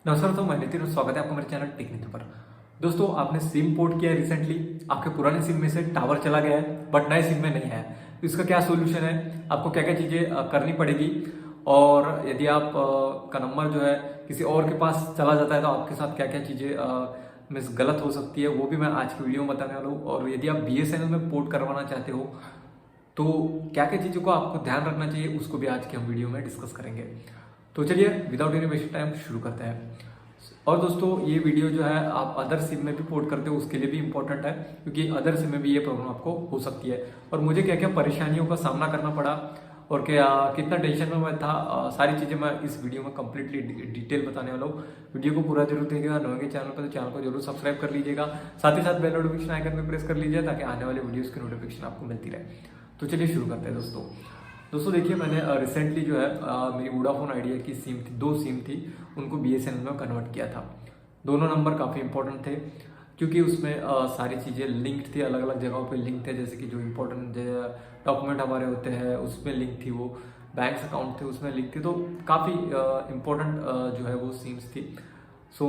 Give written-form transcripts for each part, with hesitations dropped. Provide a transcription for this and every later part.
नमस्कार दोस्तों, मैं नितिन और स्वागत है आपका मेरे चैनल टेक नीति पर। दोस्तों, आपने सिम पोर्ट किया है रिसेंटली, आपके पुराने सिम में से टावर चला गया है बट नए सिम में नहीं है। तो इसका क्या सोल्यूशन है, आपको क्या क्या चीज़ें करनी पड़ेगी, और यदि आप का नंबर जो है किसी और के पास चला जाता है तो आपके साथ क्या क्या चीज़ें मीन्स गलत हो सकती है, वो भी मैं आज की वीडियो में बताने वाला हूँ। और यदि आप BSNL में पोर्ट करवाना चाहते हो तो क्या क्या चीज़ों को आपको ध्यान रखना चाहिए, उसको भी आज की हम वीडियो में डिस्कस करेंगे। तो चलिए विदाउट एनी वेस्ट टाइम शुरू करते हैं। और दोस्तों, ये वीडियो जो है आप अदर सिम में भी पोर्ट करते हो उसके लिए भी इंपॉर्टेंट है, क्योंकि अदर सिम में भी ये प्रॉब्लम आपको हो सकती है। और मुझे क्या क्या परेशानियों का सामना करना पड़ा और क्या कितना टेंशन में मैं था, सारी चीज़ें मैं इस वीडियो में कंप्लीटली डिटेल बताने वाला हूँ। वीडियो को पूरा जरूर देखिएगा। नए चैनल पर तो चैनल को जरूर सब्सक्राइब कर लीजिएगा, साथ ही साथ बेल नोटिफिकेशन आइकन में प्रेस कर लीजिए ताकि आने वाले वीडियोज़ की नोटिफिकेशन आपको मिलती रहे। तो चलिए शुरू करते हैं दोस्तों देखिए, मैंने रिसेंटली जो है मेरी वोडाफोन आइडिया की सिम थी, 2 सिम थी, उनको BSNL में कन्वर्ट किया था। दोनों नंबर काफ़ी इंपॉर्टेंट थे क्योंकि उसमें सारी चीज़ें लिंक्ड थी, अलग अलग जगहों पे लिंक थे। जैसे कि जो इम्पोर्टेंट डॉक्यूमेंट हमारे होते हैं उसमें लिंक थी, वो बैंक अकाउंट थे उसमें लिंक थी। तो काफ़ी इम्पोर्टेंट जो है वो सिम्स थी। सो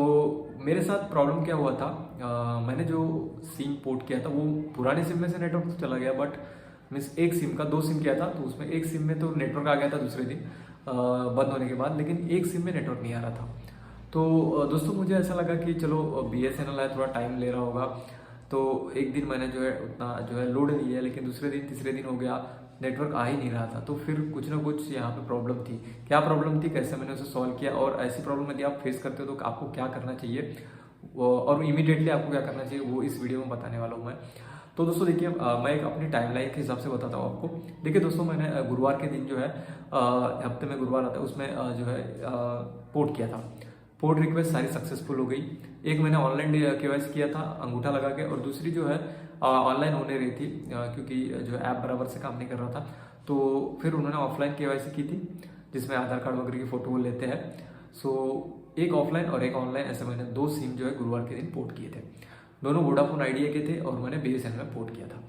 मेरे साथ प्रॉब्लम क्या हुआ था, मैंने जो सिम पोर्ट किया था वो पुराने सिम में से नेटवर्क तो चला गया, बट मीन्स एक सिम का 2 सिम किया था तो उसमें एक सिम में तो नेटवर्क आ गया था दूसरे दिन बंद होने के बाद, लेकिन एक सिम में नेटवर्क नहीं आ रहा था। तो दोस्तों मुझे ऐसा लगा कि चलो BSNL है, थोड़ा टाइम ले रहा होगा। तो एक दिन मैंने जो है उतना जो है लोड नहीं लिया, लेकिन दूसरे दिन तीसरे दिन हो गया, नेटवर्क आ ही नहीं रहा था। तो फिर कुछ ना कुछ यहाँ पे प्रॉब्लम थी। क्या प्रॉब्लम थी, कैसे मैंने उसे सॉल्व किया, और ऐसी प्रॉब्लम यदि आप फेस करते हो तो आपको क्या करना चाहिए और इमीडिएटली आपको क्या करना चाहिए, वो इस वीडियो में बताने वाला हूँ मैं। तो दोस्तों देखिए, मैं एक अपनी टाइमलाइन के हिसाब से बताता हूँ आपको। देखिए दोस्तों, मैंने गुरुवार के दिन जो है हफ्ते में गुरुवार आता है उसमें जो है पोर्ट किया था। पोर्ट रिक्वेस्ट सारी सक्सेसफुल हो गई। एक मैंने ऑनलाइन KYC किया था अंगूठा लगा के, और दूसरी जो है ऑनलाइन होने रही थी क्योंकि जो ऐप बराबर से काम नहीं कर रहा था। तो फिर उन्होंने ऑफलाइन KYC की थी जिसमें आधार कार्ड वगैरह की फोटो वो लेते हैं। सो एक ऑफलाइन और एक ऑनलाइन, ऐसे मैंने 2 सिम जो है गुरुवार के दिन पोर्ट किए थे। दोनों वोडाफोन आइडिया के थे और मैंने BSNL में पोर्ट किया था।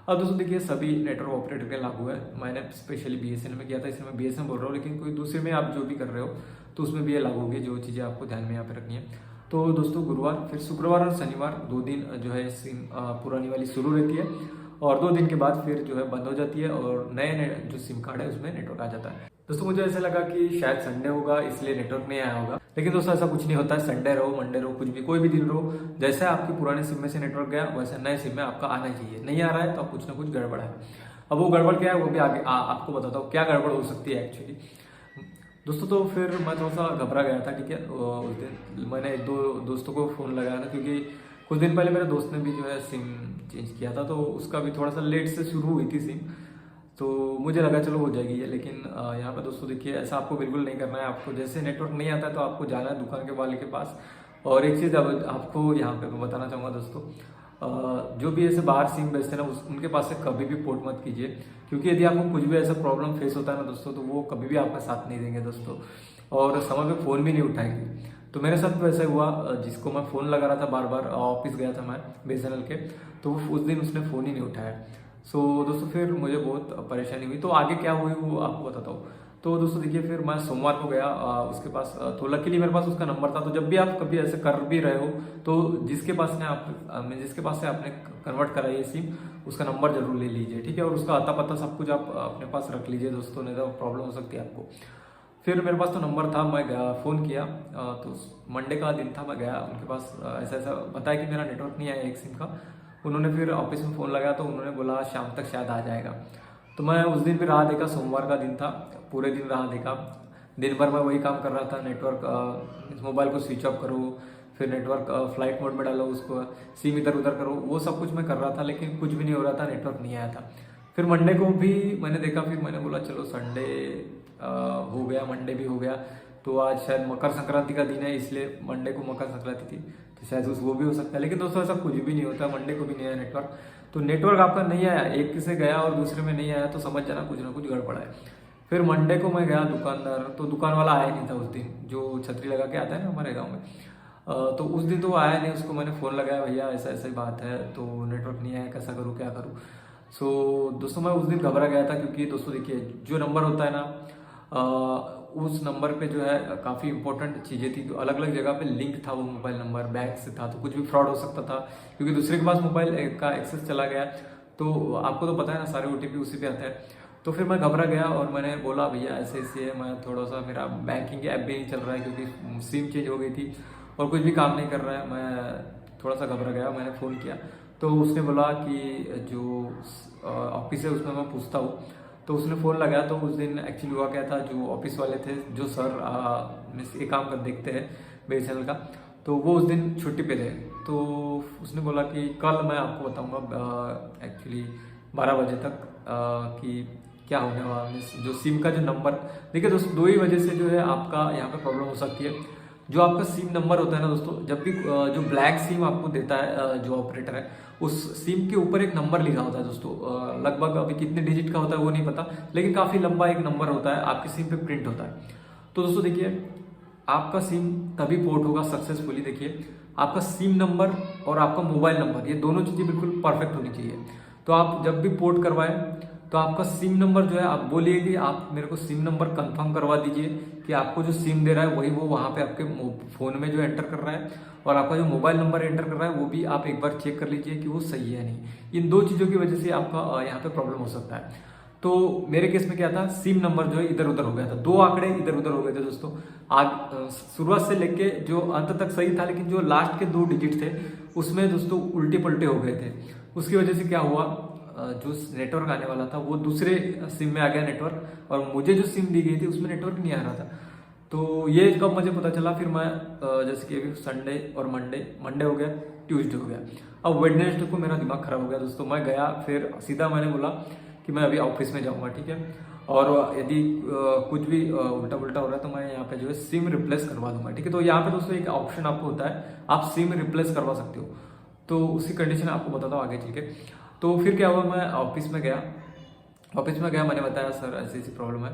अब दोस्तों देखिए, सभी नेटवर्क ऑपरेटर के लागू है। मैंने स्पेशली BSNL में किया था, इसलिए मैं BSNL बोल रहा हूँ, लेकिन कोई दूसरे में आप जो भी कर रहे हो तो उसमें भी ये लागू होगी, जो चीज़ें आपको ध्यान में यहाँ पे रखनी है। तो दोस्तों गुरुवार, फिर शुक्रवार और शनिवार 2 दिन जो है सिम पुरानी वाली शुरू रहती है, और 2 दिन के बाद फिर जो है बंद हो जाती है और नए जो सिम कार्ड है उसमें नेटवर्क आ जाता है। दोस्तों मुझे ऐसा लगा कि शायद संडे होगा इसलिए नेटवर्क नहीं आया होगा, लेकिन दोस्तों ऐसा कुछ नहीं होता है। संडे रहो, मंडे रहो, कुछ भी कोई भी दिन रहो, जैसे आपके पुराने सिम में से नेटवर्क गया वैसे नए सिम में आपका आना चाहिए। नहीं आ रहा है तो आप कुछ ना कुछ गड़बड़ है। अब वो गड़बड़ क्या है वो भी आगे आपको बताता हूँ क्या गड़बड़ हो सकती है एक्चुअली। दोस्तों तो फिर मैं थोड़ा सा घबरा गया था, ठीक है। उस दिन मैंने 1-2 दोस्तों को फ़ोन लगाया था, क्योंकि कुछ दिन पहले मेरे दोस्त ने भी जो है सिम चेंज किया था, तो उसका भी थोड़ा सा लेट से शुरू हुई थी सिम। तो मुझे लगा चलो हो जाएगी ये, लेकिन यहाँ पे दोस्तों देखिए, ऐसा आपको बिल्कुल नहीं करना है। आपको जैसे नेटवर्क नहीं आता है तो आपको जाना है दुकान के वाले के पास। और एक चीज़ अब आपको यहाँ पे मैं बताना चाहूँगा दोस्तों, जो भी ऐसे बाहर सिम बेचते हैं ना उनके पास से कभी भी पोर्ट मत कीजिए, क्योंकि यदि आपको कुछ भी ऐसा प्रॉब्लम फेस होता है ना दोस्तों, तो वो कभी भी आपका साथ नहीं देंगे दोस्तों, और समय पे फ़ोन भी नहीं उठाएंगे। तो मेरे साथ तो ऐसा हुआ, जिसको मैं फ़ोन लगा रहा था बार बार, ऑफिस गया था मैं BSNL के, तो उस दिन उसने फ़ोन ही नहीं उठाया। सो दोस्तों फिर मुझे बहुत परेशानी हुई। तो आगे क्या हुई वो आपको बताता हूँ। तो दोस्तों देखिए, फिर मैं सोमवार को गया उसके पास, तो लकीली मेरे पास उसका नंबर था। तो जब भी आप कभी ऐसे कर भी रहे हो तो जिसके पास जिसके पास से आपने कन्वर्ट करा ये सिम, उसका नंबर जरूर ले लीजिए, ठीक है। और उसका आता पता सब कुछ आप अपने पास रख लीजिए दोस्तों, नहीं तो प्रॉब्लम हो सकती है आपको। फिर मेरे पास तो नंबर था, मैं गया फ़ोन किया, तो मंडे का दिन था, मैं गया उनके पास, ऐसा ऐसा बताया कि मेरा नेटवर्क नहीं आया एक सिम का। उन्होंने फिर ऑफिस में फ़ोन लगाया तो उन्होंने बोला शाम तक शायद आ जाएगा। तो मैं उस दिन फिर राह देखा, सोमवार का दिन था, पूरे दिन राह देखा। दिन भर मैं वही काम कर रहा था, नेटवर्क इस मोबाइल को स्विच ऑफ करो, फिर नेटवर्क फ्लाइट मोड में डालो, उसको सिम इधर उधर करो, वो सब कुछ मैं कर रहा था, लेकिन कुछ भी नहीं हो रहा था, नेटवर्क नहीं आया था। फिर मंडे को भी मैंने देखा, फिर मैंने बोला चलो संडे हो गया, मंडे भी हो गया, तो आज शायद मकर संक्रांति का दिन है, इसलिए मंडे को मकर संक्रांति थी, तो शायद वो भी हो सकता है। लेकिन दोस्तों ऐसा कुछ भी नहीं होता, मंडे को भी नहीं आया नेटवर्क। तो नेटवर्क आपका नहीं आया, एक से गया और दूसरे में नहीं आया, तो समझ जाना कुछ ना कुछ गड़बड़ है। फिर मंडे को मैं गया दुकानदार, तो दुकान वाला आया नहीं था उस दिन, जो छतरी लगा के आता है ना हमारे गाँव में। तो उस दिन तो वो आया नहीं, उसको मैंने फ़ोन लगाया, भैया ऐसा ऐसा ही बात है, तो नेटवर्क नहीं आया, कैसा करूँ क्या करूँ। सो दोस्तों मैं उस दिन घबरा गया था, क्योंकि दोस्तों देखिए जो नंबर होता है ना, उस नंबर पे जो है काफ़ी इंपॉर्टेंट चीज़ें थी, तो अलग अलग जगह पे लिंक था वो मोबाइल नंबर, बैंक से था, तो कुछ भी फ्रॉड हो सकता था क्योंकि दूसरे के पास मोबाइल का एक्सेस चला गया। तो आपको तो पता है ना, सारे OTP उसी पे आते हैं। तो फिर मैं घबरा गया और मैंने बोला भैया ऐसे ऐसे है, मैं थोड़ा सा, मेरा बैंकिंग ऐप भी नहीं चल रहा है क्योंकि सिम चेंज हो गई थी और कुछ भी काम नहीं कर रहा है। मैं थोड़ा सा घबरा गया, मैंने फ़ोन किया तो उसने बोला कि जो ऑफिस है उसमें मैं पूछता हूँ। तो उसने फ़ोन लगाया तो उस दिन एक्चुअली हुआ क्या था, जो ऑफिस वाले थे, जो सर ये काम कर देखते हैं मेरे चैनल का, तो वो उस दिन छुट्टी पे थे। तो उसने बोला कि कल मैं आपको बताऊंगा एक्चुअली 12 बजे तक कि क्या होने वाला। मीन्स जो सिम का जो नंबर, देखिए दोस्तों, दो ही वजह से जो है आपका यहाँ पे प्रॉब्लम हो सकती है। जो आपका सिम नंबर होता है ना दोस्तों, जब भी जो ब्लैक सिम आपको देता है जो ऑपरेटर है, उस सिम के ऊपर एक नंबर लिखा होता है दोस्तों। लगभग अभी कितने डिजिट का होता है वो नहीं पता, लेकिन काफ़ी लंबा एक नंबर होता है, आपकी सिम पे प्रिंट होता है। तो दोस्तों देखिए, आपका सिम तभी पोर्ट होगा सक्सेसफुली। देखिए, आपका सिम नंबर और आपका मोबाइल नंबर, ये दोनों चीज़ें बिल्कुल परफेक्ट होनी चाहिए। तो आप जब भी पोर्ट करवाएं तो आपका सिम नंबर जो है, आप बोलिए कि आप मेरे को सिम नंबर कंफर्म करवा दीजिए कि आपको जो सिम दे रहा है वही वो वहाँ पे आपके फ़ोन में जो एंटर कर रहा है, और आपका जो मोबाइल नंबर एंटर कर रहा है वो भी आप एक बार चेक कर लीजिए कि वो सही है नहीं। इन दो चीज़ों की वजह से आपका यहाँ पे प्रॉब्लम हो सकता है। तो मेरे केस में क्या था, सिम नंबर जो है इधर उधर हो गया था, 2 आंकड़े इधर उधर हो गए थे दोस्तों। शुरुआत से लेके जो अंत तक सही था, लेकिन जो लास्ट के 2 डिजिट थे उसमें दोस्तों उल्टे पलटे हो गए थे। उसकी वजह से क्या हुआ, जो नेटवर्क आने वाला था वो दूसरे सिम में आ गया नेटवर्क, और मुझे जो सिम दी गई थी उसमें नेटवर्क नहीं आ रहा था। तो ये कब मुझे पता चला, फिर मैं जैसे कि अभी संडे और मंडे हो गया, ट्यूसडे हो गया, अब वेडनेसडे को मेरा दिमाग खराब हो गया दोस्तों। मैं गया, फिर सीधा मैंने बोला कि मैं अभी ऑफिस में जाऊंगा, ठीक है, और यदि कुछ भी उल्टा पुल्टा हो रहा है तो मैं यहाँ पे जो है सिम रिप्लेस करवा दूंगा, ठीक है। तो यहाँ पे दोस्तों एक ऑप्शन आपको होता है, आप सिम रिप्लेस करवा सकते हो। तो उसकी कंडीशन आपको बताता हूँ आगे, ठीक है। तो फिर क्या हुआ, मैं ऑफिस में गया, मैंने बताया सर ऐसी ऐसी प्रॉब्लम है।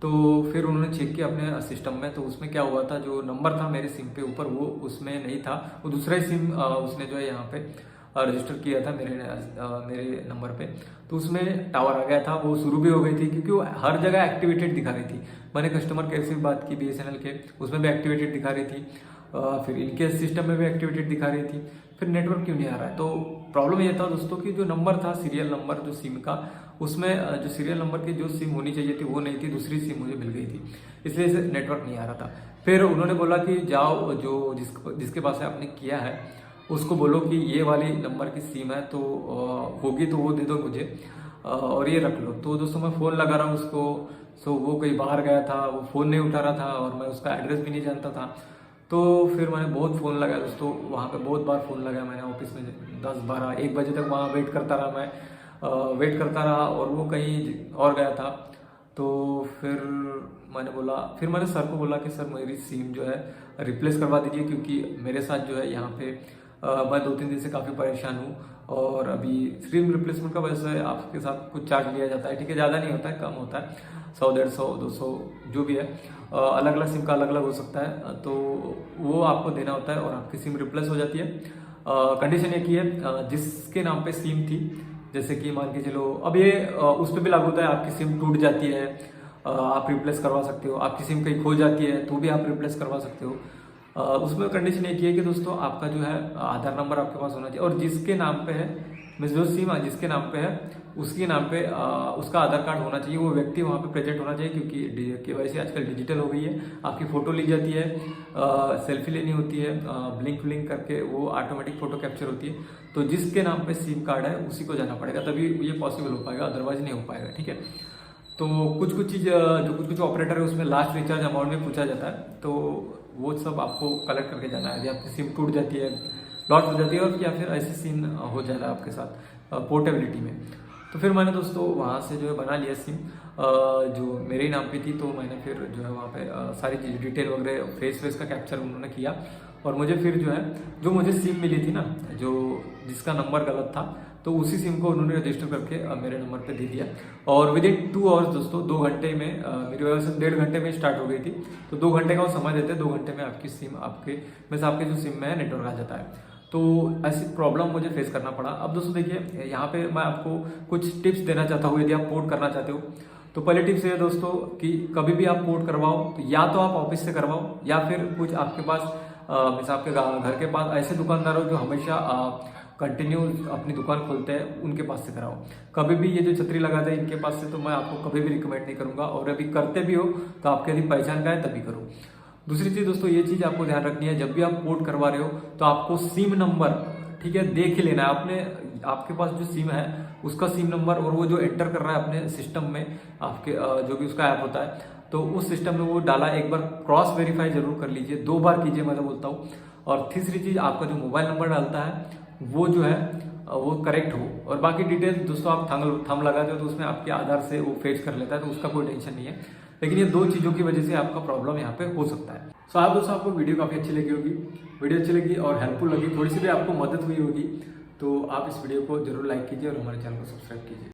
तो फिर उन्होंने चेक किया अपने सिस्टम में, तो उसमें क्या हुआ था, जो नंबर था मेरे सिम पे ऊपर वो उसमें नहीं था, वो दूसरा ही सिम उसने जो है यहाँ पे रजिस्टर किया था मेरे नंबर पे। तो उसमें टावर आ गया था, वो शुरू भी हो गई थी क्योंकि वो हर जगह एक्टिवेटेड दिखा रही थी। मैंने कस्टमर केयर से भी बात की BSNL के, उसमें भी एक्टिवेटेड दिखा रही थी, फिर इनके सिस्टम में भी एक्टिवेटेड दिखा रही थी, फिर नेटवर्क क्यों नहीं आ रहा है। तो प्रॉब्लम ये था दोस्तों कि जो नंबर था, सीरियल नंबर जो सिम का, उसमें जो सीरियल नंबर की जो सिम होनी चाहिए थी वो नहीं थी, दूसरी सिम मुझे मिल गई थी, इसलिए से नेटवर्क नहीं आ रहा था। फिर उन्होंने बोला कि जाओ, जो जिसके पास से आपने किया है उसको बोलो कि ये वाली नंबर की सिम है, तो होगी तो वो दे दो मुझे, और ये रख लो। तो दोस्तों मैं फ़ोन लगा रहा हूँ उसको, सो वो कहीं बाहर गया था, वो फ़ोन नहीं उठा रहा था और मैं उसका एड्रेस भी नहीं जानता था। तो फिर मैंने बहुत फ़ोन लगाया दोस्तों, वहाँ पे बहुत बार फ़ोन लगाया मैंने ऑफिस में, 10-12-1 बजे तक वहाँ वेट करता रहा मैं, वेट करता रहा, और वो कहीं और गया था। तो फिर फिर मैंने सर को बोला कि सर मेरी सिम जो है रिप्लेस करवा दीजिए, क्योंकि मेरे साथ जो है यहाँ पे मैं 2-3 दिन से काफ़ी परेशान हूँ, और अभी सिम रिप्लेसमेंट का वैसे आपके साथ कुछ चार्ज लिया जाता है, ठीक है, ज़्यादा नहीं होता है, कम होता है, 100-150-200 जो भी है, अलग अलग सिम का अलग अलग हो सकता है, तो वो आपको देना होता है और आपकी सिम रिप्लेस हो जाती है। कंडीशन ये की है, जिसके नाम पे सिम थी, जैसे कि मान के चलो, अब ये उस पर भी लागू होता है, आपकी सिम टूट जाती है आप रिप्लेस करवा सकते हो, आपकी सिम कहीं खो जाती है तो भी आप रिप्लेस करवा सकते हो। उसमें कंडीशन एक ही है कि दोस्तों आपका जो है आधार नंबर आपके पास होना चाहिए, और जिसके नाम पे है, जो सिम जिसके नाम पे है उसके नाम पे उसका आधार कार्ड होना चाहिए, वो व्यक्ति वहाँ पे प्रेजेंट होना चाहिए, क्योंकि KYC आजकल डिजिटल हो गई है, आपकी फ़ोटो ली जाती है, सेल्फी लेनी होती है, ब्लिंक ब्लिंक करके वो ऑटोमेटिक फ़ोटो कैप्चर होती है। तो जिसके नाम पे सिम कार्ड है उसी को जाना पड़ेगा, तभी ये पॉसिबल हो पाएगा, अदरवाइज नहीं हो पाएगा, ठीक है। तो कुछ चीज़ जो कुछ ऑपरेटर है उसमें लास्ट रिचार्ज अमाउंट में पूछा जाता है, तो वो सब आपको कलेक्ट करके जाना है। यदि आपकी सिम टूट जाती है, लॉस हो जाती है, और या फिर ऐसी सीन हो जाता है आपके साथ पोर्टेबिलिटी में। तो फिर मैंने दोस्तों वहाँ से जो है बना लिया सिम, जो मेरे ही नाम पे थी। तो मैंने फिर जो है वहाँ पे सारी चीज़ डिटेल वगैरह फेस का कैप्चर उन्होंने किया, और मुझे फिर जो है, जो मुझे सिम मिली थी ना, जो जिसका नंबर गलत था, तो उसी सिम को उन्होंने रजिस्टर करके मेरे नंबर पे दे दिया। और विद इन 2 आवर्स दोस्तों, 2 घंटे में, मेरी वजह से 1.5 घंटे में स्टार्ट हो गई थी, तो 2 घंटे का वो समय देते, 2 घंटे में आपकी सिम आपके जो सिम में है नेटवर्क आ जाता है। तो ऐसी प्रॉब्लम मुझे फेस करना पड़ा। अब दोस्तों देखिए, यहाँ पे मैं आपको कुछ टिप्स देना चाहता हूँ, यदि आप पोर्ट करना चाहते हो तो पहले टिप्स है दोस्तों कि कभी भी आप पोर्ट करवाओ तो या तो आप ऑफिस से करवाओ या फिर कुछ आपके पास जैसे आपके घर के पास ऐसे दुकानदार हो जो हमेशा कंटिन्यू अपनी दुकान खोलते हैं, उनके पास से कराओ। कभी भी ये जो छतरी लगाते हैं इनके पास से तो मैं आपको कभी भी रिकमेंड नहीं करूंगा, और अभी करते भी हो तो आपके यदि पहचान का है तभी करो। दूसरी चीज दोस्तों, ये चीज आपको ध्यान रखनी है, जब भी आप पोर्ट करवा रहे हो तो आपको सिम नंबर, ठीक है, देख ही लेना है। आपके पास जो सिम है उसका सिम नंबर और वो जो एंटर कर रहा है अपने सिस्टम में, आपके जो भी उसका ऐप होता है, तो उस सिस्टम में वो डाला, एक बार क्रॉस वेरीफाई जरूर कर लीजिए, 2 बार कीजिए मैं तो बोलता हूँ। और तीसरी चीज, आपका जो मोबाइल नंबर डालता है वो जो है वो करेक्ट हो। और बाकी डिटेल्स दोस्तों आप थंब लगाते हो तो उसमें आपके आधार से वो फेच कर लेता है, तो उसका कोई टेंशन नहीं है। लेकिन ये 2 चीजों की वजह से आपका प्रॉब्लम यहाँ पे हो सकता है। सो आप दोस्तों, आपको वीडियो काफी अच्छी लगी होगी, वीडियो अच्छी लगी और हेल्पफुल लगी, थोड़ी सी भी आपको मदद हुई होगी, तो आप इस वीडियो को जरूर लाइक कीजिए और हमारे चैनल को सब्सक्राइब कीजिए।